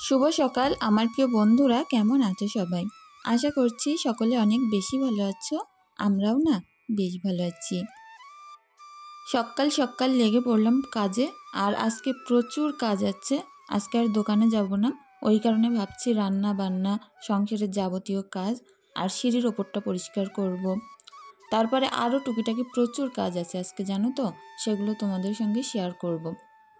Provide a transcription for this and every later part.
শুভ সকাল আমার প্রিয় বন্ধুরা, কেমন আছো সবাই? আশা করছি সকলে অনেক বেশি ভালো আছো। আমরাও না বেশ ভালো আছি। সকাল সকাল লেগে পড়লাম কাজে, আর আজকে প্রচুর কাজ আছে। আজকে আর দোকানে যাব না, ওই কারণে ভাবছি রান্না বান্না, সংসারের যাবতীয় কাজ আর সিঁড়ির ওপরটা পরিষ্কার করব। তারপরে আরও টুকিটাকি প্রচুর কাজ আছে আজকে, জানো তো, সেগুলো তোমাদের সঙ্গে শেয়ার করব।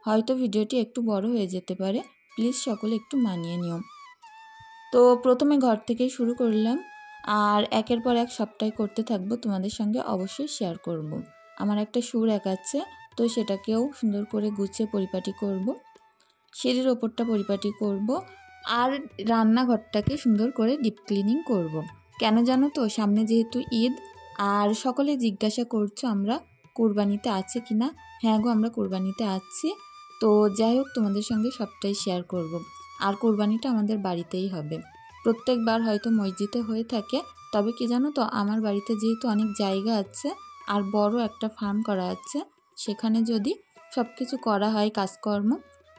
হয়তো ভিডিওটি একটু বড় হয়ে যেতে পারে, প্লিজ সকলে একটু মানিয়ে নিও। তো প্রথমে ঘর থেকেই শুরু করলাম, আর একের পর এক সবটাই করতে থাকবো, তোমাদের সঙ্গে অবশ্যই শেয়ার করব। আমার একটা সুর আছে, তো সেটাকেও সুন্দর করে গুছিয়ে পরিপাটি করব, সিঁড়ির ওপরটা পরিপাটি করব, আর রান্নাঘরটাকে সুন্দর করে ডিপ ক্লিনিং করব। কেন জানো তো, সামনে যেহেতু ঈদ, আর সকলে জিজ্ঞাসা করছো আমরা কুরবানিতে আছে কি না। হ্যাঁ গো, আমরা কুরবানিতে আছি। তো যাই হোক, তোমাদের সঙ্গে সবটাই শেয়ার করব। আর কুরবানিটা আমাদের বাড়িতেই হবে। প্রত্যেকবার হয়তো মসজিদে হয়ে থাকে, তবে কি জানো তো, আমার বাড়িতে যেহেতু অনেক জায়গা আছে আর বড় একটা ফার্ম করা আছে, সেখানে যদি সব কিছু করা হয় কাজকর্ম,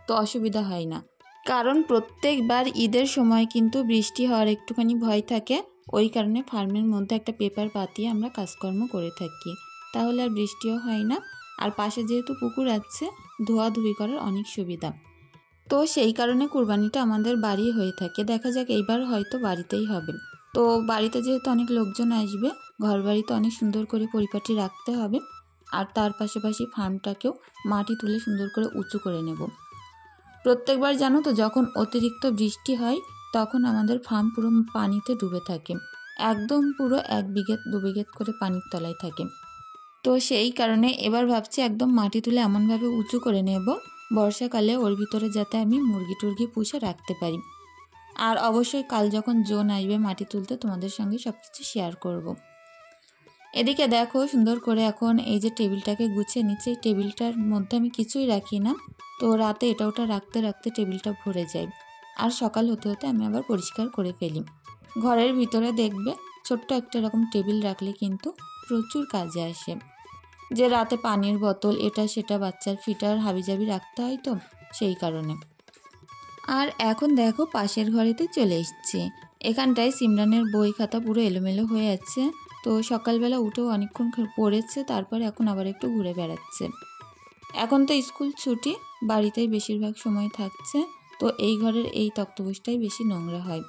তো অসুবিধা হয় না। কারণ প্রত্যেকবার ঈদের সময় কিন্তু বৃষ্টি হওয়ার একটুখানি ভয় থাকে, ওই কারণে ফার্মের মধ্যে একটা পেপার পাতিয়ে আমরা কাজকর্ম করে থাকি, তাহলে আর বৃষ্টিও হয় না। আর পাশে যেহেতু পুকুর আছে, ধোয়াধুয়ি করার অনেক সুবিধা। তো সেই কারণে কুরবানিটা আমাদের বাড়ি হয়ে থাকে। দেখা যাক, এইবার হয়তো বাড়িতেই হবে। তো বাড়িতে যেহেতু অনেক লোকজন আসবে, ঘর বাড়িতে অনেক সুন্দর করে পরিপাটি রাখতে হবে, আর তার পাশাপাশি ফার্মটাকেও মাটি তুলে সুন্দর করে উঁচু করে নেব। প্রত্যেকবার জানো তো, যখন অতিরিক্ত বৃষ্টি হয় তখন আমাদের ফার্ম পুরো পানিতে ডুবে থাকে, একদম পুরো 1 বিঘে 2 বিঘে করে পানির তলায় থাকে। তো সেই কারণে এবার ভাবছি একদম মাটি তুলে এমনভাবে উঁচু করে নেব, বর্ষাকালে ওর ভিতরে যাতে আমি মুরগি টুরগি পুষে রাখতে পারি। আর অবশ্যই কাল যখন জোন আসবে মাটি তুলতে, তোমাদের সঙ্গে সব কিছু শেয়ার করব। এদিকে দেখো, সুন্দর করে এখন এই যে টেবিলটাকে গুছিয়ে নিচ্ছে। এই টেবিলটার মধ্যে আমি কিছুই রাখি না, তো রাতে এটা ওটা রাখতে রাখতে টেবিলটা ভরে যায়, আর সকাল হতে হতে আমি আবার পরিষ্কার করে ফেলি। ঘরের ভিতরে দেখবে ছোট্ট একটা এরকম টেবিল রাখলে কিন্তু প্রচুর কাজে আসে। যে রাতে পানির বোতল, এটা সেটা, বাচ্চার ফিটার হাবিজাবি রাখতে হয়, তো সেই কারণে। আর এখন দেখো, পাশের ঘরেতে চলে এসেছি। এখানটায় সিমরানের বই খাতা পুরো এলোমেলো হয়ে আছে। তো সকালবেলা উঠেও অনেকক্ষণ পড়েছে, তারপর এখন আবার একটু ঘুরে বেড়াচ্ছে। এখন তো স্কুল ছুটি, বাড়িতেই বেশিরভাগ সময় থাকছে। তো এই ঘরের এই তক্তপোষটাই বেশি নোংরা হয়,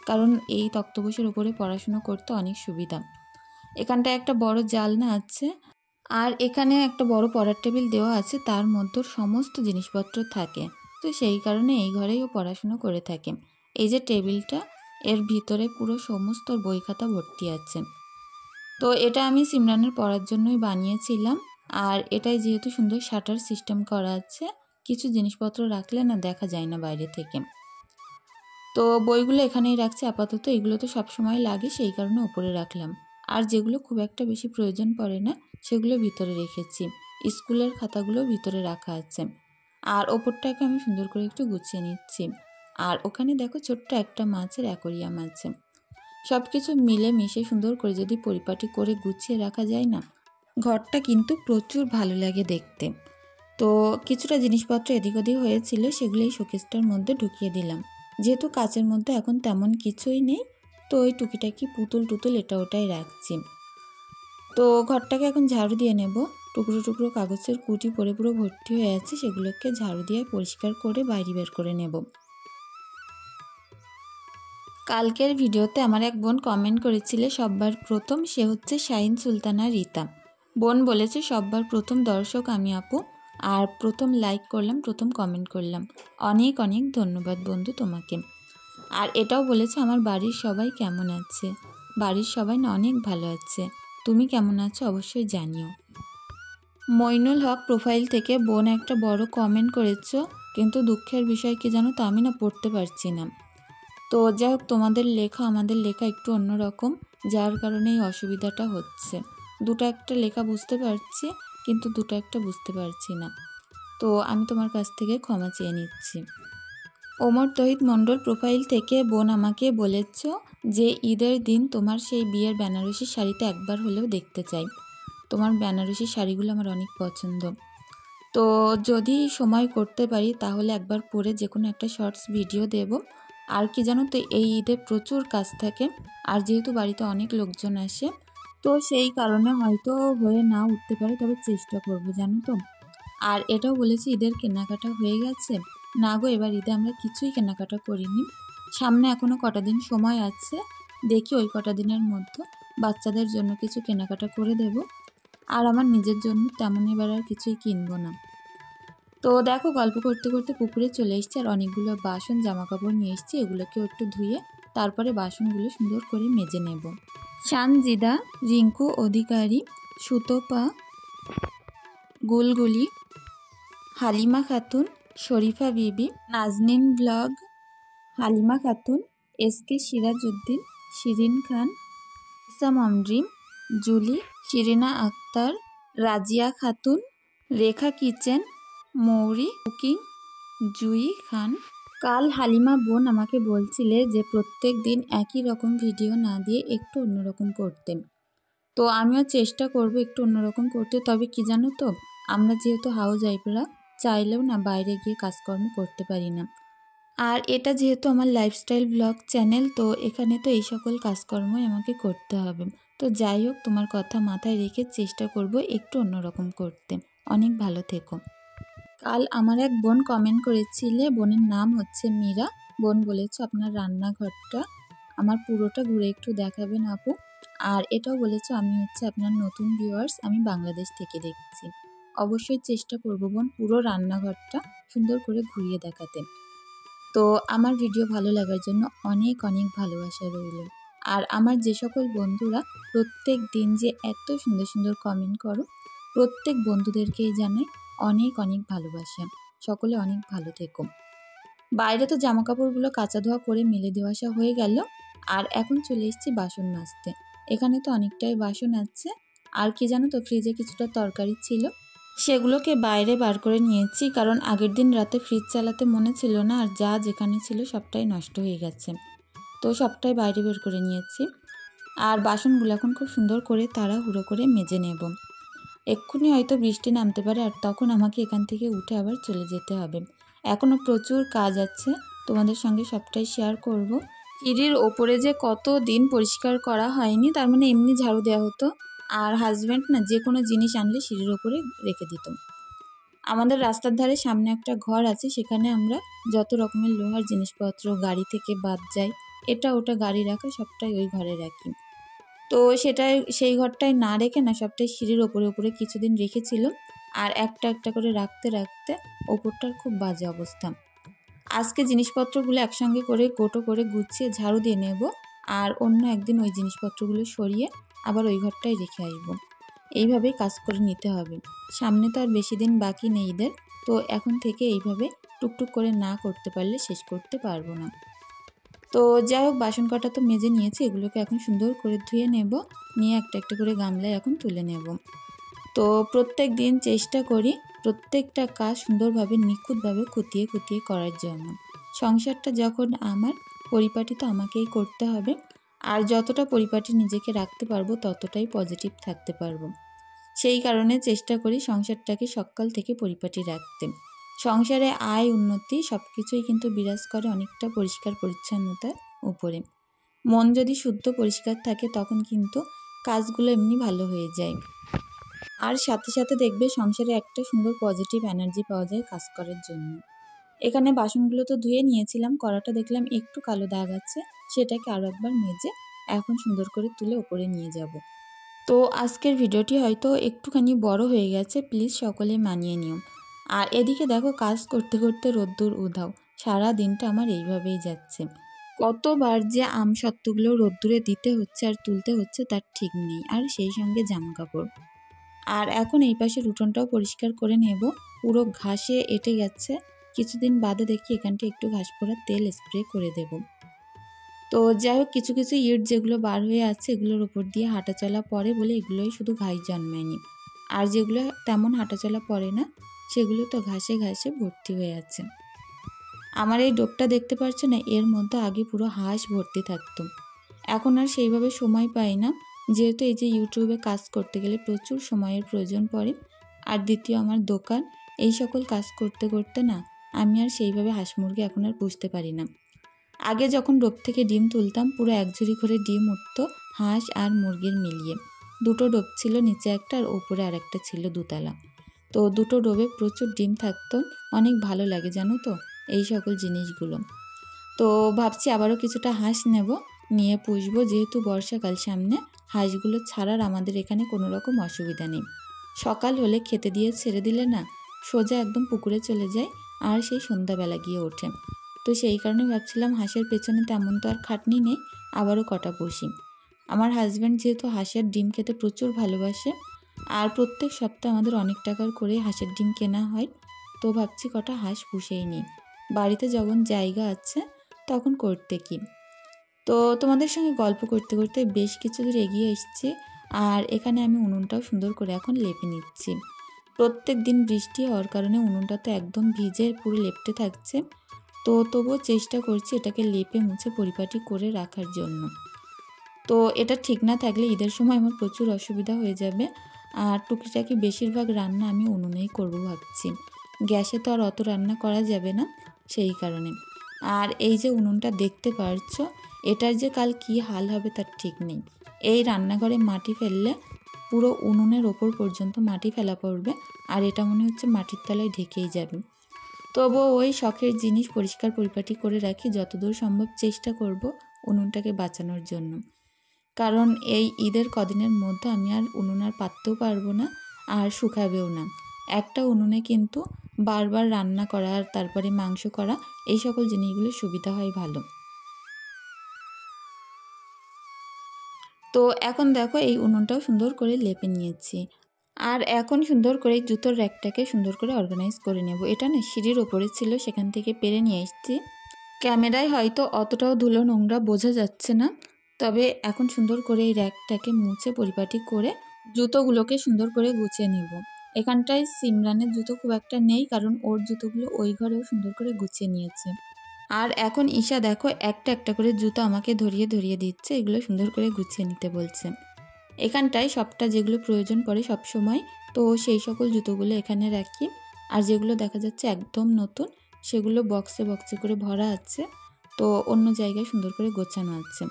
কারণ এই তক্তপোষের উপরে পড়াশুনো করতে অনেক সুবিধা। এখানটায় একটা বড় জালনা আছে, আর এখানে একটা বড় পড়ার টেবিল দেওয়া আছে, তার মধ্যে সমস্ত জিনিসপত্র থাকে। তো সেই কারণে এই ঘরেই ও পড়াশুনো করে থাকে। এই যে টেবিলটা, এর ভিতরে পুরো সমস্ত বই খাতা ভর্তি আছে। তো এটা আমি সিমরানের পড়ার জন্যই বানিয়েছিলাম। আর এটাই যেহেতু সুন্দর শাটার সিস্টেম করা আছে, কিছু জিনিসপত্র রাখলে না দেখা যায় না বাইরে থেকে। তো বইগুলো এখানেই রাখছি আপাতত, এগুলো তো সবসময় লাগে, সেই কারণে উপরে রাখলাম। আর যেগুলো খুব একটা বেশি প্রয়োজন পড়ে না, সেগুলো ভিতরে রেখেছি। স্কুলের খাতাগুলো ভিতরে রাখা আছে। আর ওপরটাকে আমি সুন্দর করে একটু গুছিয়ে নিচ্ছি। আর ওখানে দেখো, ছোট্ট একটা মাছের অ্যাকোরিয়াম আছে। সব কিছু মিলে মিশে সুন্দর করে যদি পরিপাটি করে গুছিয়ে রাখা যায় না, ঘরটা কিন্তু প্রচুর ভালো লাগে দেখতে। তো কিছুটা জিনিসপত্র এদিক ওদিক হয়েছিল, সেগুলো এই শোকেসটার মধ্যে ঢুকিয়ে দিলাম। যেহেতু কাচের মধ্যে এখন তেমন কিছুই নেই, তো ওই টুকিটাকি পুতুল টুতুল এটা ওটাই রাখছি। তো ঘরটাকে এখন ঝাড়ু দিয়ে নেব। টুকরো টুকরো কাগজের কুটি পরে পুরো ভর্তি হয়ে আছে, সেগুলোকে ঝাড়ু দিয়ে পরিষ্কার করে বাইরে বের করে নেব। কালকের ভিডিওতে আমার এক বোন কমেন্ট করেছিলে সববার প্রথম, সে হচ্ছে শাহিন সুলতানা রিতা। বোন বলেছে সববার প্রথম দর্শক আমি আপু, আর প্রথম লাইক করলাম, প্রথম কমেন্ট করলাম। অনেক অনেক ধন্যবাদ বন্ধু তোমাকে। আর এটাও বলেছে আমার বাড়ির সবাই কেমন আছে। বাড়ির সবাই না অনেক ভালো আছে, তুমি কেমন আছো অবশ্যই জানিও। মইনুল হক প্রোফাইল থেকে বোন একটা বড় কমেন্ট করেছো, কিন্তু দুঃখের বিষয় কি জানো তো, আমি না পড়তে পারছি না। তো যাই হোক, তোমাদের লেখা আমাদের লেখা একটু অন্যরকম, যার কারণে এই অসুবিধাটা হচ্ছে। দুটো একটা লেখা বুঝতে পারছি, কিন্তু দুটো একটা বুঝতে পারছি না। তো আমি তোমার কাছ থেকে ক্ষমা চেয়ে নিচ্ছি। ওমর তহিদ মণ্ডল প্রোফাইল থেকে বোন আমাকে বলেছ যে ঈদের দিন তোমার সেই বিয়ের বেনারসি শাড়িতে একবার হলেও দেখতে চাই। তোমার বেনারসি শাড়িগুলো আমার অনেক পছন্দ। তো যদি সময় করতে পারি তাহলে একবার পরে যে কোনো একটা শর্টস ভিডিও দেব। আর কি জানো তো, এই ঈদে প্রচুর কাজ থাকে, আর যেহেতু বাড়িতে অনেক লোকজন আসে তো সেই কারণে হয়তো হয়ে না উঠতে পারে, তবে চেষ্টা করব জানো তো। আর এটাও বলেছি ঈদের কেনাকাটা হয়ে গেছে না গো, এবার ঈদে আমরা কিছুই কেনাকাটা করিনি। সামনে এখনও কটা দিন সময় আছে, দেখি ওই কটা দিনের মধ্যে বাচ্চাদের জন্য কিছু কেনাকাটা করে দেব। আর আমার নিজের জন্য তেমন এবার আর কিছুই কিনবো না। তো দেখো, গল্প করতে করতে পুকুরে চলে এসেছি, আর অনেকগুলো বাসন জামা কাপড় নিয়ে এসেছি, এগুলোকেও একটু ধুয়ে তারপরে বাসনগুলো সুন্দর করে মেজে নেব। সানজিদা, রিঙ্কু অধিকারী, সুতপা, গুলগুলি, হালিমা খাতুন, শরীফা বিবি, নাজনীন ব্লগ, হালিমা খাতুন, এসকে সিরাজউদ্দিন, শিরিন খান, ইসাম অমড্রিম, জুলি, শিরিনা আক্তার, রাজিয়া খাতুন, রেখা কিচেন, মৌরি কুকিং, জুই খান। কাল হালিমা বোন আমাকে বলছিলে যে প্রত্যেক দিন একই রকম ভিডিও না দিয়ে একটু অন্যরকম করতে, তো আমিও চেষ্টা করব একটু অন্যরকম করতে। তবে কি জানো তো, আমরা যেহেতু হাউস ওয়াইফরা চাইলেও না বাইরে গিয়ে কাজকর্ম করতে পারি না। আর এটা যেহেতু আমার লাইফস্টাইল ব্লগ চ্যানেল, তো এখানে তো এই সকল কাজকর্মই আমাকে করতে হবে। তো যাই হোক, তোমার কথা মাথায় রেখে চেষ্টা করব একটু অন্যরকম করতে। অনেক ভালো থেকো। কাল আমার এক বোন কমেন্ট করেছিলে, বোনের নাম হচ্ছে মীরা। বোন বলেছে আপনার রান্নাঘরটা আমার পুরোটা ঘুরে একটু দেখাবেন আপু। আর এটাও বলেছে আমি হচ্ছে আপনার নতুন ভিউয়ার্স, আমি বাংলাদেশ থেকে দেখছি। অবশ্যই চেষ্টা করব বোন পুরো রান্নাঘরটা সুন্দর করে ঘুরিয়ে দেখাতে। তো আমার ভিডিও ভালো লাগার জন্য অনেক অনেক ভালোবাসা রইল। আর আমার যে সকল বন্ধুরা প্রত্যেক দিন যে এত সুন্দর সুন্দর কমেন্ট করো, প্রত্যেক বন্ধুদেরকেই জানাই অনেক অনেক ভালোবাসা। সকলে অনেক ভালো থেকো। বাইরে তো জামা কাপড়গুলো কাচা ধোয়া করে মেলে দেওয়া আসা হয়ে গেল, আর এখন চলে এসেছি বাসন মাজতে। এখানে তো অনেকটাই বাসন আছে। আর কি জানো তো, ফ্রিজে কিছুটা তরকারি ছিল, সেগুলোকে বাইরে বার করে নিয়েছি, কারণ আগের দিন রাতে ফ্রিজ চালাতে মনে ছিল না, আর যা যেখানে ছিল সবটাই নষ্ট হয়ে গেছে, তো সবটাই বাইরে বের করে নিয়েছি। আর বাসনগুলো এখন খুব সুন্দর করে তাড়াহুড়ো করে মেজে নেব। এক্ষুনি হয়তো বৃষ্টি নামতে পারে, আর তখন আমাকে এখান থেকে উঠে আবার চলে যেতে হবে। এখনও প্রচুর কাজ আছে, তোমাদের সঙ্গে সবটাই শেয়ার করব। সিঁড়ির ওপরে যে কত দিন পরিষ্কার করা হয়নি, তার মানে এমনি ঝাড়ু দেওয়া হতো, আর হাজব্যান্ড না যে কোনো জিনিস আনলে সিঁড়ির ওপরে রেখে দিত। আমাদের রাস্তার ধারে সামনে একটা ঘর আছে, সেখানে আমরা যত রকমের লোহার জিনিসপত্র গাড়ি থেকে বাদ যায়, এটা ওটা গাড়ি রাখা সবটাই ওই ঘরে রাখি। তো সেই ঘরটায় না রেখে না সবটাই সিঁড়ির ওপরে ওপরে কিছুদিন রেখেছিল, আর একটা একটা করে রাখতে রাখতে ওপরটার খুব বাজে অবস্থা। আজকে জিনিসপত্রগুলো একসঙ্গে করে গোটো করে গুছিয়ে ঝাড়ু দিয়ে নেব, আর অন্য একদিন ওই জিনিসপত্রগুলো সরিয়ে আবার ওই ঘরটায় রেখে আসবো। এইভাবেই কাজ করে নিতে হবে। সামনে তো আর বেশি দিন বাকি নেই ঈদের, তো এখন থেকে এইভাবে টুকটুক করে না করতে পারলে শেষ করতে পারবো না। তো যাই হোক, বাসন কটা তো মেজে নিয়েছি, এগুলোকে এখন সুন্দর করে ধুয়ে নেব, নিয়ে একটা একটা করে গামলায় এখন তুলে নেব। তো প্রত্যেক দিন চেষ্টা করি প্রত্যেকটা কাজ সুন্দরভাবে নিখুঁতভাবে খুঁটিয়ে খুঁটিয়ে করার জন্য। সংসারটা যখন আমার, পরিপাটি তো আমাকেই করতে হবে, আর যতটা পরিপাটি নিজেকে রাখতে পারবো ততটাই পজিটিভ থাকতে পারবো। সেই কারণে চেষ্টা করি সংসারটাকে সকাল থেকে পরিপাটি রাখতে। সংসারে আয় উন্নতি সব কিছুই কিন্তু বিরাজ করে অনেকটা পরিষ্কার পরিচ্ছন্নতার উপরে। মন যদি শুদ্ধ পরিষ্কার থাকে তখন কিন্তু কাজগুলো এমনি ভালো হয়ে যায়, আর সাথে সাথে দেখবে সংসারে একটা সুন্দর পজিটিভ এনার্জি পাওয়া যায় কাজ করার জন্য। এখানে বাসনগুলো তো ধুয়ে নিয়েছিলাম, কড়াটা দেখলাম একটু কালো দাগ আছে, সেটাকে আরও একবার মেজে এখন সুন্দর করে তুলে ওপরে নিয়ে যাব। তো আজকের ভিডিওটি হয়তো একটুখানি বড় হয়ে গেছে, প্লিজ সকলে মানিয়ে নিও। আর এদিকে দেখো, কাজ করতে করতে রোদ্দুর উধাও, সারা দিনটা আমার এইভাবেই যাচ্ছে। কতবার যে আমসত্ত্বগুলো রোদ্দুরে দিতে হচ্ছে আর তুলতে হচ্ছে তার ঠিক নেই, আর সেই সঙ্গে জামা কাপড়। আর এখন এই পাশের উঠোনটাও পরিষ্কার করে নেব, পুরো ঘাসে এঁটে গেছে। কিছুদিন বাদে দেখি এখানটা একটু ঘাস পোড়া তেল স্প্রে করে দেব। তো যাই হোক, কিছু কিছু ইট যেগুলো বার হয়ে আছে এগুলোর ওপর দিয়ে হাঁটাচলা পড়ে বলে এগুলোই শুধু ঘাস জন্মায়নি, আর যেগুলো তেমন হাঁটাচলা পড়ে না সেগুলো তো ঘাসে ঘাসে ভর্তি হয়ে আছে। আমার এই ডোবটা দেখতে পাচ্ছ না, এর মধ্যে আগে পুরো হাঁস ভর্তি থাকতো, এখন আর সেইভাবে সময় পাই না, যেহেতু এই যে ইউটিউবে কাজ করতে গেলে প্রচুর সময়ের প্রয়োজন পড়ে। আর দ্বিতীয় আমার দোকান, এই সকল কাজ করতে করতে না আমি আর সেইভাবে হাঁস মুরগি এখন আর পুষতে পারি না। আগে যখন ডোব থেকে ডিম তুলতাম পুরো এক ঝুড়ি করে ডিম উঠতো হাঁস আর মুরগির মিলিয়ে। দুটো ডোব ছিল, নিচে একটা আর ওপরে আর একটা ছিল দুতলা। তো দুটো ডোবে প্রচুর ডিম থাকতো। অনেক ভালো লাগে জানো তো এই সকল জিনিসগুলো। তো ভাবছি আবারও কিছুটা হাঁস নেব, নিয়ে পুষবো, যেহেতু বর্ষাকাল সামনে। হাঁসগুলো ছাড়ার আমাদের এখানে কোনো রকম অসুবিধা নেই। সকাল হলে খেতে দিয়ে ছেড়ে দিলে না সোজা একদম পুকুরে চলে যায় আর সেই সন্ধ্যাবেলা গিয়ে ওঠে। তো সেই কারণে ভাবছিলাম হাঁসের পেছনে তেমন তো আর খাটনি নেই, আবারও কটা পুষি। আমার হাজব্যান্ড যেহেতু হাঁসের ডিম খেতে প্রচুর ভালোবাসে আর প্রত্যেক সপ্তাহে আমাদের অনেক টাকার করে হাঁসের ডিম কেনা হয়। তো ভাবছি কটা হাঁস পুষেই নিই, বাড়িতে যখন জায়গা আছে তখন করতে কি। তো তোমাদের সঙ্গে গল্প করতে করতে বেশ কিছু দূর এগিয়ে এসেছি আর এখানে আমি উনুনটাও সুন্দর করে এখন লেপে নিচ্ছি। প্রত্যেক দিন বৃষ্টি হওয়ার কারণে উনুনটা তো একদম ভিজে পুরো লেপটে থাকছে। তো তবুও চেষ্টা করছি এটাকে লেপে মুছে পরিপাটি করে রাখার জন্য। তো এটা ঠিক না থাকলে ঈদের সময় আমার প্রচুর অসুবিধা হয়ে যাবে। আর টুকিটাকি বেশিরভাগ রান্না আমি উনুনেই করব ভাবছি, গ্যাসে তো আর অত রান্না করা যাবে না সেই কারণে। আর এই যে উনুনটা দেখতে পারছো, এটার যে কাল কি হাল হবে তার ঠিক নেই। এই রান্নাঘরে মাটি ফেললে পুরো উনুনের ওপর পর্যন্ত মাটি ফেলা পড়বে আর এটা মনে হচ্ছে মাটির তলায় ঢেকেই যাবে। তবুও ওই শখের জিনিস পরিষ্কার পরিপাটি করে রাখি, যতদূর সম্ভব চেষ্টা করব উনুনটাকে বাঁচানোর জন্য। কারণ এই ঈদের কদিনের মধ্যে আমি আর উনুন আর পাততেও পারবো না আর শুকাবেও না। একটা উনুনে কিন্তু বারবার রান্না করা আর তারপরে মাংস করা এই সকল জিনিসগুলো সুবিধা হয় ভালো। তো এখন দেখো এই উনুনটাও সুন্দর করে লেপে নিয়েছি আর এখন সুন্দর করে জুতোর র্যাকটাকে সুন্দর করে অর্গানাইজ করে নেব। এটা না সিঁড়ির ওপরে ছিল, সেখান থেকে পেরে নিয়ে এসেছি। ক্যামেরায় হয়তো অতটাও ধুলো নোংরা বোঝা যাচ্ছে না, তবে এখন সুন্দর করে এই র্যাকটাকে মুছে পরিপাটি করে জুতোগুলোকে সুন্দর করে গুছিয়ে নেব। এখানটায় সিমরানের জুতো খুব একটা নেই, কারণ ওর জুতোগুলো ওই ঘরেও সুন্দর করে গুছিয়ে নিয়েছে। আর এখন ঈশা দেখো একটা একটা করে জুতো আমাকে ধরিয়ে ধরিয়ে দিচ্ছে, এগুলো সুন্দর করে গুছিয়ে নিতে বলছে। এখানটায় সবটা যেগুলো প্রয়োজন পড়ে সব সময়, তো সেই সকল জুতোগুলো এখানে রাখি। আর যেগুলো দেখা যাচ্ছে একদম নতুন সেগুলো বক্সে বক্সে করে ভরা আছে, তো অন্য জায়গায় সুন্দর করে গোছানো আছে।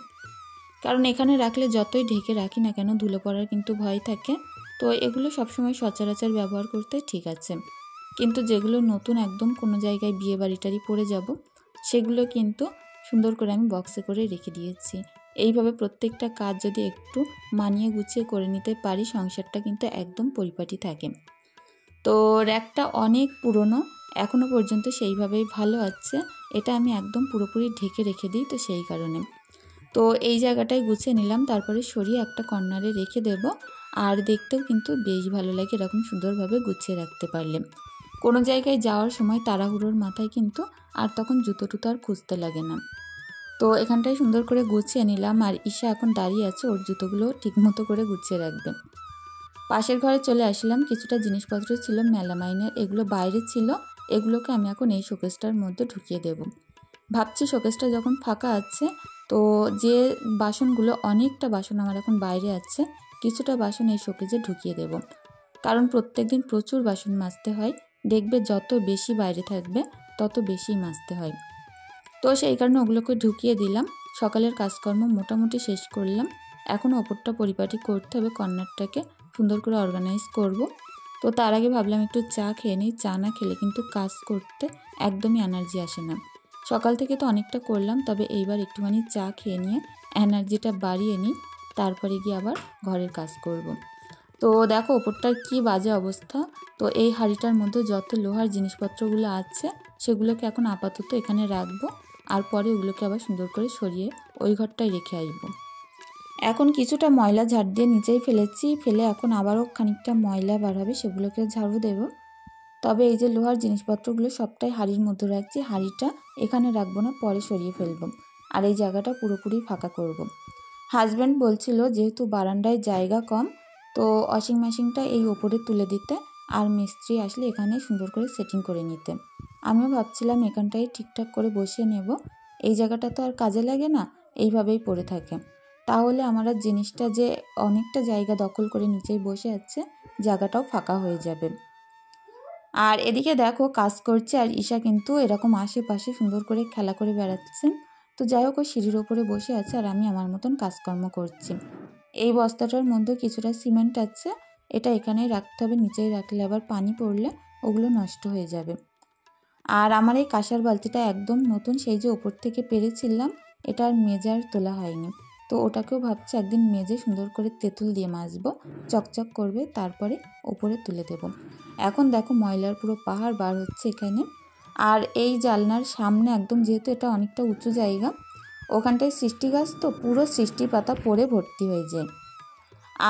কারণ এখানে রাখলে যতই ঢেকে রাখি না কেন ধুলো পড়ার কিন্তু ভয় থাকে। তো এগুলো সবসময় সচরাচর ব্যবহার করতে ঠিক আছে, কিন্তু যেগুলো নতুন একদম কোনো জায়গায় বিয়ে বাড়িটারি পরে যাব সেগুলো কিন্তু সুন্দর করে আমি বক্সে করে রেখে দিয়েছি। এইভাবে প্রত্যেকটা কাজ যদি একটু মানিয়ে গুছিয়ে করে নিতে পারি সংসারটা কিন্তু একদম পরিপাটি থাকে। তো র্যাকটা অনেক পুরনো, এখনও পর্যন্ত সেইভাবেই ভালো আছে। এটা আমি একদম পুরোপুরি ঢেকে রেখে দিই, তো সেই কারণে। তো এই জায়গাটায় গুছিয়ে নিলাম, তারপরে সরিয়ে একটা কর্নারে রেখে দেব। আর দেখতেও কিন্তু বেশ ভালো লাগে এরকম সুন্দরভাবে গুছিয়ে রাখতে পারলে। কোনো জায়গায় যাওয়ার সময় তাড়াহুড়োর মাথায় কিন্তু আর তখন জুতো টুতো আর খুঁজতে লাগে না। তো এখানটায় সুন্দর করে গুছিয়ে নিলাম আর ঈশা এখন দাঁড়িয়ে আছে, ওর জুতোগুলো ঠিকমতো করে গুছিয়ে রাখবে। পাশের ঘরে চলে আসলাম, কিছুটা জিনিসপত্র ছিল মেলামাইনের, এগুলো বাইরে ছিল, এগুলোকে আমি এখন এই শোকেসটার মধ্যে ঢুকিয়ে দেব। ভাবছি শোকেসটা যখন ফাঁকা আছে, তো যে বাসনগুলো, অনেকটা বাসন আমার এখন বাইরে আছে, কিছুটা বাসন এই শোকেসে ঢুকিয়ে দেব। কারণ প্রত্যেকদিন প্রচুর বাসন মাজতে হয়, দেখবে যত বেশি বাইরে থাকবে তত বেশি মাজতে হয়। তো সেই কারণে ওগুলোকে ঢুকিয়ে দিলাম। সকালের কাজকর্ম মোটামুটি শেষ করলাম, এখন ওপরটা পরিপাটি করতে হবে, কর্নারটাকে সুন্দর করে অর্গানাইজ করব। তো তার আগে ভাবলাম একটু চা খেয়ে নিই, চা না খেলে কিন্তু কাজ করতে একদমই এনার্জি আসে না। সকাল থেকে তো অনেকটা করলাম, তবে এইবার একটুখানি চা খেয়ে নিয়ে এনার্জিটা বাড়িয়ে নিই, তারপরে গিয়ে আবার ঘরের কাজ করব। তো দেখো ওপরটার কি বাজে অবস্থা। তো এই হাঁড়িটার মধ্যে যত লোহার জিনিসপত্রগুলো আছে সেগুলোকে এখন আপাতত এখানে রাখবো, আর পরে ওগুলোকে আবার সুন্দর করে সরিয়ে ওই ঘরটায় রেখে আসবো। এখন কিছুটা ময়লা ঝাড় দিয়ে নিচেই ফেলেছি, ফেলে এখন আবারও খানিকটা ময়লা বার হবে, সেগুলোকে ঝাড়ু দেব। তবে এই যে লোহার জিনিসপত্রগুলো সবটাই হাঁড়ির মধ্যে রাখছি, হাঁড়িটা এখানে রাখবো না, পরে সরিয়ে ফেলবো আর এই জায়গাটা পুরোপুরি ফাঁকা করব। হাজব্যান্ড বলছিল যেহেতু বারান্দায় জায়গা কম, তো ওয়াশিং মেশিনটা এই ওপরে তুলে দিতে আর মিস্ত্রি আসলে এখানে সুন্দর করে সেটিং করে নিতে। আমিও ভাবছিলাম এখানটায় ঠিকঠাক করে বসিয়ে নেব, এই জায়গাটা তো আর কাজে লাগে না, এইভাবেই পড়ে থাকে, তাহলে আমার আর জিনিসটা যে অনেকটা জায়গা দখল করে নিচেই বসে আছে জায়গাটাও ফাঁকা হয়ে যাবে। আর এদিকে দেখো কাজ করছে, আর ঈশা কিন্তু এরকম আশেপাশে সুন্দর করে খেলা করে বেড়াচ্ছে। তো যাই হোক, ও সিঁড়ির ওপরে বসে আছে আর আমি আমার মতন কাজকর্ম করছি। এই বস্তাটার মধ্যে কিছুটা সিমেন্ট আছে, এটা এখানেই রাখতে হবে, নিচেই রাখলে আবার পানি পড়লে ওগুলো নষ্ট হয়ে যাবে। আর আমার এই কাঁসার বালতিটা একদম নতুন, সেই যে ওপর থেকে পেরেছিলাম, এটা আর মেজে আর তোলা হয়নি। তো ওটাকেও ভাবছি একদিন মেজে সুন্দর করে তেঁতুল দিয়ে মাজবো, চকচক করবে, তারপরে ওপরে তুলে দেব। এখন দেখো ময়লার পুরো পাহাড় বার হচ্ছে এখানে। আর এই জানলার সামনে একদম, যেহেতু এটা অনেকটা উঁচু জায়গা, ওখানটায় সৃষ্টি গাছ, তো পুরো সৃষ্টি পাতা পড়ে ভর্তি হয়ে যায়।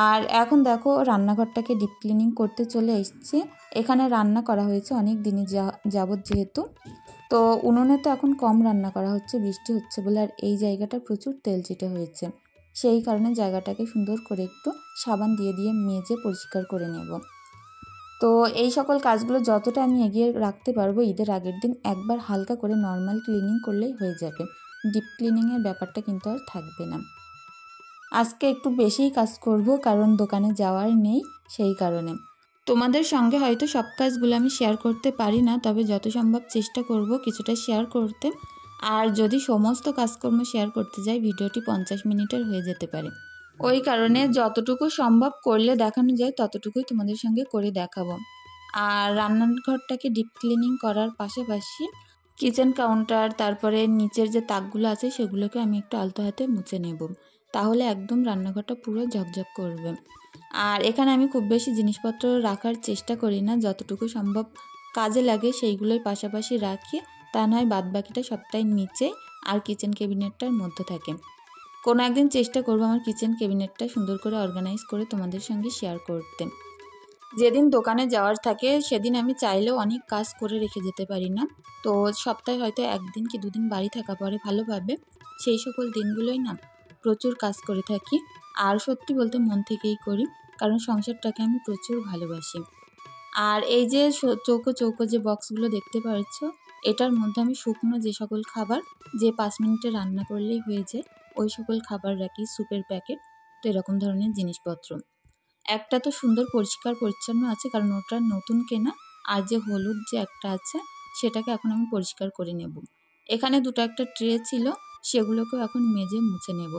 আর এখন দেখো রান্নাঘরটাকে ডিপ ক্লিনিং করতে চলে এসেছি। এখানে রান্না করা হয়েছে অনেক দিনই যাবত, যেহেতু তো উনুনে তো এখন কম রান্না করা হচ্ছে, বৃষ্টি হচ্ছে বলে। আর এই জায়গাটা প্রচুর তেলচিটে হয়েছে, সেই কারণে জায়গাটাকে সুন্দর করে একটু সাবান দিয়ে দিয়ে মেজে পরিষ্কার করে নেব। তো এই সকল কাজগুলো যতটা আমি এগিয়ে রাখতে পারবো, ঈদের আগের দিন একবার হালকা করে নর্মাল ক্লিনিং করলেই হয়ে যাবে। ডিপ ক্লিনিংয়ের ব্যাপারটা কিন্তু আর থাকবে না। আজকে একটু বেশিই কাজ করব, কারণ দোকানে যাওয়ার নেই, সেই কারণে। তোমাদের সঙ্গে হয়তো সব কাজগুলো আমি শেয়ার করতে পারি না, তবে যত সম্ভব চেষ্টা করব কিছুটা শেয়ার করতে। আর যদি সমস্ত কাজকর্ম শেয়ার করতে যাই, ভিডিওটি 50 মিনিটের হয়ে যেতে পারে। ওই কারণে যতটুকু সম্ভব করলে দেখানো যায় ততটুকুই তোমাদের সঙ্গে করে দেখাবো। আর রান্নাঘরটাকে ডিপ ক্লিনিং করার পাশাপাশি কিচেন কাউন্টার, তারপরে নিচের যে তাকগুলো আছে সেগুলোকে আমি একটু আলতো হাতে মুছে নেব, তাহলে একদম রান্নাঘরটা পুরো ঝকঝক করবে। আর এখানে আমি খুব বেশি জিনিসপত্র রাখার চেষ্টা করি না, যতটুকু সম্ভব কাজে লাগে সেইগুলোই পাশাপাশি রাখি, তা নয় বাদবাকিটা সবটাই নিচে আর কিচেন ক্যাবিনেটটার মধ্যে থাকে। কোনো একদিন চেষ্টা করবো আমার কিচেন ক্যাবিনেটটা সুন্দর করে অর্গানাইজ করে তোমাদের সঙ্গে শেয়ার করতে। যেদিন দোকানে যাওয়ার থাকে সেদিন আমি চাইলেও অনেক কাজ করে রেখে যেতে পারি না, তো সপ্তাহে হয়তো একদিন কি দুদিন বাড়ি থাকা পরে ভালোভাবে, সেই সকল দিনগুলোই না প্রচুর কাজ করে থাকি। আর সত্যি বলতে মন থেকেই করি, কারণ সংসারটাকে আমি প্রচুর ভালোবাসি। আর এই যে চৌকো চৌকো যে বক্সগুলো দেখতে পাচ্ছ, এটার মধ্যে আমি শুকনো যে সকল খাবার, যে 5 মিনিটে রান্না করলেই হয়ে যায়, ওই সকল খাবার রাখি, স্যুপের প্যাকেট, তো এরকম ধরনের জিনিসপত্র। একটা তো সুন্দর পরিষ্কার পরিচ্ছন্ন আছে, কারণ ওটা নতুন কেনা। আর যে হলুদ যে একটা আছে, সেটাকে এখন আমি পরিষ্কার করে নেব। এখানে দুটো একটা ট্রে ছিল, সেগুলোকেও এখন মেজে মুছে নেব।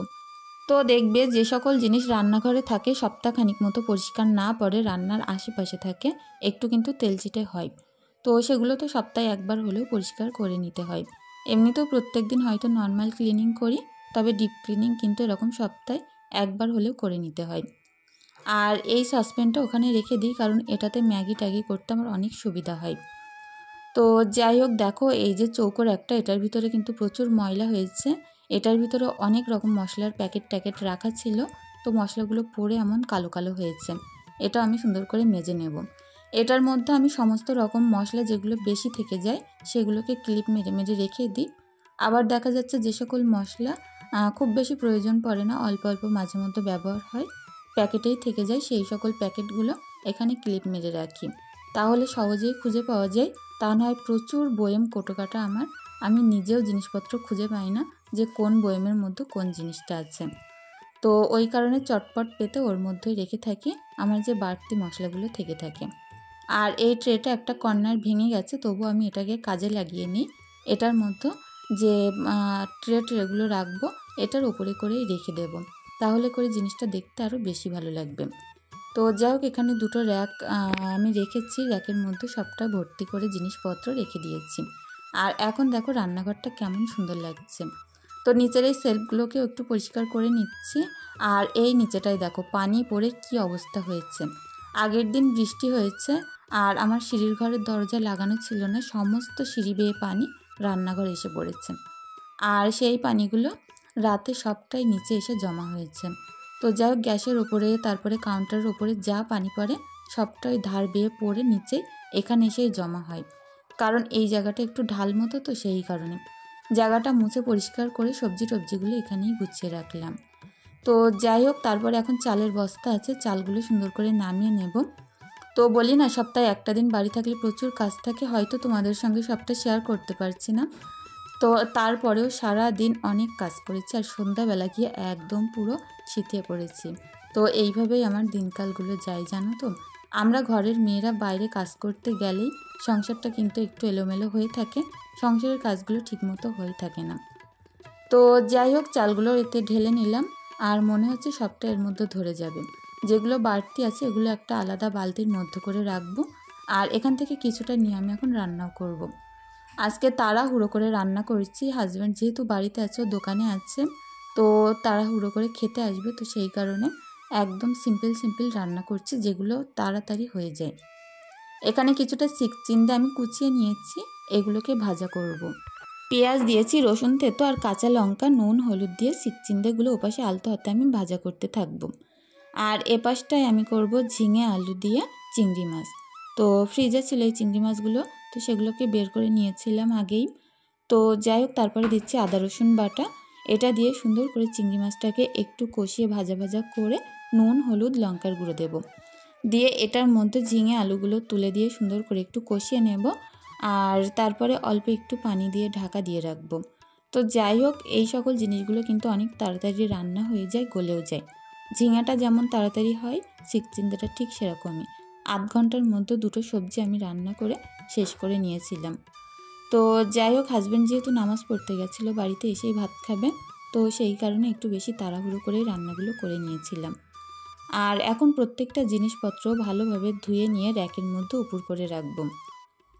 তো দেখবে যে সকল জিনিস রান্নাঘরে থাকে সপ্তাহখানিক মতো পরিষ্কার না পড়ে, রান্নার আশেপাশে থাকে, একটু কিন্তু তেলচিটে হয়। তো সেগুলো তো সপ্তাহে একবার হলেও পরিষ্কার করে নিতে হয়। এমনিতেও প্রত্যেক দিন হয়তো নর্মাল ক্লিনিং করি, তবে ডিপ ক্লিনিং কিন্তু এরকম সপ্তাহে একবার হলেও করে নিতে হয়। আর এই সসপ্যানটা ওখানে রেখে দিই, কারণ এটাতে ম্যাগি ট্যাগি করতে আমার অনেক সুবিধা হয়। তো যাই হোক, দেখো এই যে চৌকোর একটা, এটার ভিতরে কিন্তু প্রচুর ময়লা হয়েছে। এটার ভিতরে অনেক রকম মশলার প্যাকেট ট্যাকেট রাখা ছিল, তো মশলাগুলো পড়ে এমন কালো কালো হয়েছে। এটা আমি সুন্দর করে মেজে নেব। এটার মধ্যে আমি সমস্ত রকম মশলা যেগুলো বেশি থেকে যায় সেগুলোকে ক্লিপ মেরে মেরে রেখে দিই। আবার দেখা যাচ্ছে যে সকল মশলা খুব বেশি প্রয়োজন পড়ে না, অল্প অল্প মাঝে মধ্যে ব্যবহার হয়, প্যাকেটেই থেকে যায়, সেই সকল প্যাকেটগুলো এখানে ক্লিপ মেরে রাখি, তাহলে সহজেই খুঁজে পাওয়া যায়। তা নয় প্রচুর বয়েম কোটোকাটা আমার, আমি নিজেও জিনিসপত্র খুঁজে পাই না যে কোন বয়েমের মধ্যে কোন জিনিসটা আছে। তো ওই কারণে চটপট পেতে ওর মধ্যেই রেখে থাকি আমার যে বাড়তি মশলাগুলো থেকে থাকে। আর এই ট্রেটা একটা কর্নার ভেঙে গেছে, তবু আমি এটাকে কাজে লাগিয়ে নিই। এটার মধ্যে যে ট্রেগুলো রাখবো, এটার ওপরে করেই রেখে দেব, তাহলে করে জিনিসটা দেখতে আরও বেশি ভালো লাগবে। তো যাই হোক, এখানে দুটো র্যাক আমি রেখেছি, র্যাকের মধ্যে সবটা ভর্তি করে জিনিসপত্র রেখে দিয়েছি। আর এখন দেখো রান্নাঘরটা কেমন সুন্দর লাগছে। তো নিচের এই সেলফগুলোকেও একটু পরিষ্কার করে নিচ্ছি। আর এই নিচেটাই দেখো পানি পড়ে কি অবস্থা হয়েছে। আগের দিন বৃষ্টি হয়েছে, আর আমার সিঁড়ির ঘরের দরজা লাগানো ছিল না, সমস্ত সিঁড়ি বেয়ে পানি রান্নাঘর এসে পড়েছে। আর সেই পানিগুলো রাতে সবটাই নিচে এসে জমা হয়েছে। তো যাই হোক, গ্যাসের ওপরে তারপরে কাউন্টারের ওপরে যা পানি পড়ে সবটাই ধার বেয়ে পড়ে নিচে এখানে এসেই জমা হয়, কারণ এই জায়গাটা একটু ঢাল মতো, তো সেই কারণে জায়গাটা মুছে পরিষ্কার করে সবজি টবজিগুলো এখানেই গুছিয়ে রাখলাম। তো যাই হোক, তারপরে এখন চালের বস্তা আছে, চালগুলো সুন্দর করে নামিয়ে নেব। তো বলি না সপ্তাহে একটা দিন বাড়ি থাকলে প্রচুর কাজ থাকে, হয়তো তোমাদের সঙ্গে সবটা শেয়ার করতে পারছি না। তো তারপরেও সারা দিন অনেক কাজ করেছি, আর সন্ধ্যাবেলা গিয়ে একদম পুরো শীতে পড়েছি। তো এইভাবেই আমার দিনকালগুলো যায় জানো তো। আমরা ঘরের মেয়েরা বাইরে কাজ করতে গেলেই সংসারটা কিন্তু একটু এলোমেলো হয়ে থাকে, সংসারের কাজগুলো ঠিকমতো হয়ে থাকে না। তো যাই হোক, চালগুলো এতে ঢেলে নিলাম, আর মনে হচ্ছে সবটা এর মধ্যে ধরে যাবে। যেগুলো বাড়তি আছে এগুলো একটা আলাদা বালতির মধ্যে করে রাখবো, আর এখান থেকে কিছুটা নিয়ে আমি এখন রান্নাও করব। আজকে তাড়াহুড়ো করে রান্না করছি, হাজব্যান্ড যেহেতু বাড়িতে আছে, দোকানে আছে, তো তাড়াহুড়ো করে খেতে আসবে, তো সেই কারণে একদম সিম্পল রান্না করছি, যেগুলো তাড়াতাড়ি হয়ে যায়। এখানে কিছুটা চিচিঙ্গা আমি কুচিয়ে নিয়েছি, এগুলোকে ভাজা করব। পেঁয়াজ দিয়েছি, রসুন থেতো আর কাঁচা লঙ্কা, নুন হলুদ দিয়ে চিচিঙ্গাগুলো ওপাশে আলতো হাতে আমি ভাজা করতে থাকবো। আর এপাশটায় আমি করব ঝিঙে আলু দিয়ে চিংড়ি মাছ। তো ফ্রিজে ছিল এই চিংড়ি মাছগুলো, তো সেগুলোকে বের করে নিয়েছিলাম আগেই। তো যাই হোক, তারপরে দিচ্ছি আদা রসুন বাটা, এটা দিয়ে সুন্দর করে চিংড়ি মাছটাকে একটু কষিয়ে ভাজা ভাজা করে নুন হলুদ লঙ্কার গুঁড়ো দেব, দিয়ে এটার মধ্যে ঝিঙে আলুগুলো তুলে দিয়ে সুন্দর করে একটু কষিয়ে নেব, আর তারপরে অল্প একটু পানি দিয়ে ঢাকা দিয়ে রাখবো। তো যাই হোক, এই সকল জিনিসগুলো কিন্তু অনেক তাড়াতাড়ি রান্না হয়ে যায়, গলেও যায়। ঝিঙাটা যেমন তাড়াতাড়ি হয়, চিচিঙ্গাটা ঠিক সেরকমই। আধ ঘন্টার মধ্যে দুটো সবজি আমি রান্না করে শেষ করে নিয়েছিলাম। তো যাই হোক, হাজব্যান্ড যেহেতু নামাজ পড়তে গেছিলো, বাড়িতে এসেই ভাত খাবে, তো সেই কারণে একটু বেশি তাড়াহুড়ো করেই রান্নাগুলো করে নিয়েছিলাম। আর এখন প্রত্যেকটা জিনিসপত্র ভালোভাবে ধুয়ে নিয়ে র্যাকের মধ্যে উপর করে রাখবো।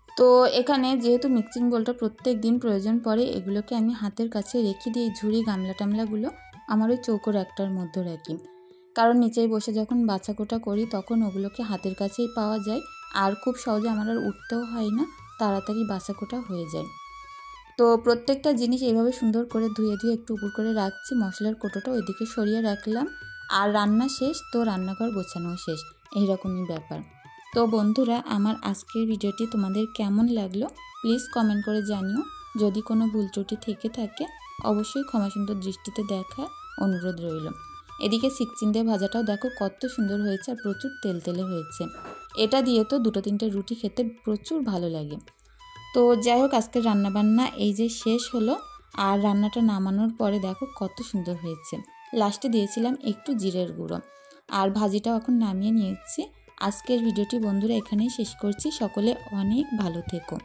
তো এখানে যেহেতু মিক্সিং বোলটা প্রত্যেক দিন প্রয়োজন পড়ে, এগুলোকে আমি হাতের কাছে রেখে দিয়ে ঝুড়ি গামলা টামলাগুলো আমার ওই চৌকোর একটার মধ্যে রাখি, কারণ নিচেই বসে যখন বাছাকোটা করি তখন ওগুলোকে হাতের কাছেই পাওয়া যায়, আর খুব সহজে আমার আর উঠতেও হয় না, তাড়াতাড়ি বাছাকোটা হয়ে যায়। তো প্রত্যেকটা জিনিস এইভাবে সুন্দর করে ধুয়ে একটু উপর করে রাখছি। মশলার কোটোটা ওইদিকে সরিয়ে রাখলাম, আর রান্না শেষ, তো রান্নাঘর গোছানো শেষ, এইরকমই ব্যাপার। তো বন্ধুরা, আমার আজকের ভিডিওটি তোমাদের কেমন লাগলো প্লিজ কমেন্ট করে জানিও। যদি কোনো ভুল ত্রুটি থেকে থাকে অবশ্যই ক্ষমা সুন্দর দৃষ্টিতে দেখার অনুরোধ রইল। এদিকে চিচিঙ্গা ভাজাটাও দেখো কত সুন্দর হয়েছে, আর প্রচুর তেলতেলে হয়েছে। এটা দিয়ে তো দুটো তিনটে রুটি খেতে প্রচুর ভালো লাগে। তো যাই হোক, আজকের রান্নাবান্না এই যে শেষ হলো, আর রান্নাটা নামানোর পরে দেখো কত সুন্দর হয়েছে। লাস্টে দিয়েছিলাম একটু জিরের গুঁড়ো, আর ভাজিটাও এখন নামিয়ে নিয়েছি। আজকের ভিডিওটি বন্ধুরা এখানেই শেষ করছি। সকলে অনেক ভালো থেকো।